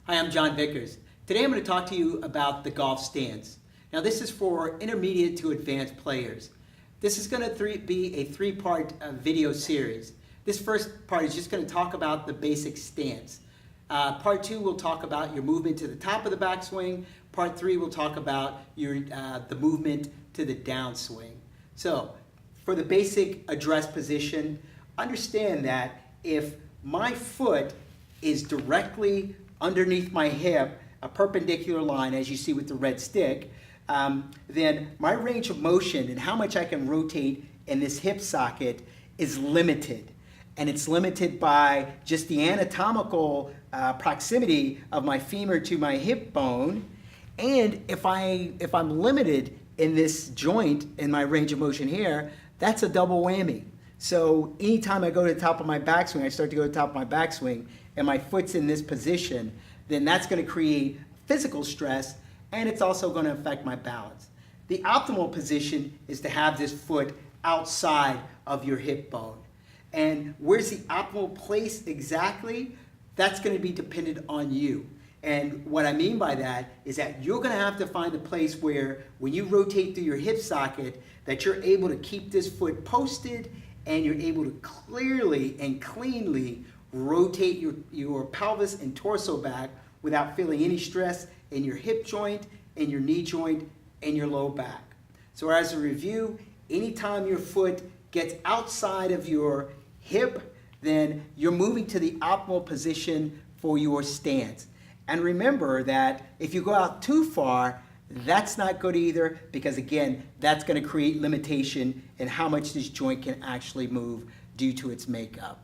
Hi, I'm John Vickers. Today I'm going to talk to you about the golf stance. Now this is for intermediate to advanced players. This is going to be a three-part video series. This first part is just going to talk about the basic stance. Part 2 will talk about your movement to the top of the backswing. Part 3 will talk about the movement to the downswing. So for the basic address position, understand that if my foot is directly underneath my hip, a perpendicular line as you see with the red stick, then my range of motion and how much I can rotate in this hip socket is limited. And it's limited by just the anatomical proximity of my femur to my hip bone. And if I'm limited in this joint in my range of motion here, that's a double whammy. So anytime I go to the top of my backswing, I start to go to the top of my backswing, and my foot's in this position, then that's going to create physical stress, and it's also going to affect my balance. The optimal position is to have this foot outside of your hip bone. And where's the optimal place exactly? That's going to be dependent on you. And what I mean by that is that you're going to have to find a place where when you rotate through your hip socket, that you're able to keep this foot posted and you're able to clearly and cleanly rotate your pelvis and torso back without feeling any stress in your hip joint, in your knee joint, and your low back. So as a review, anytime your foot gets outside of your hip, then you're moving to the optimal position for your stance. And remember that if you go out too far, that's not good either, because again, that's going to create limitation in how much this joint can actually move due to its makeup.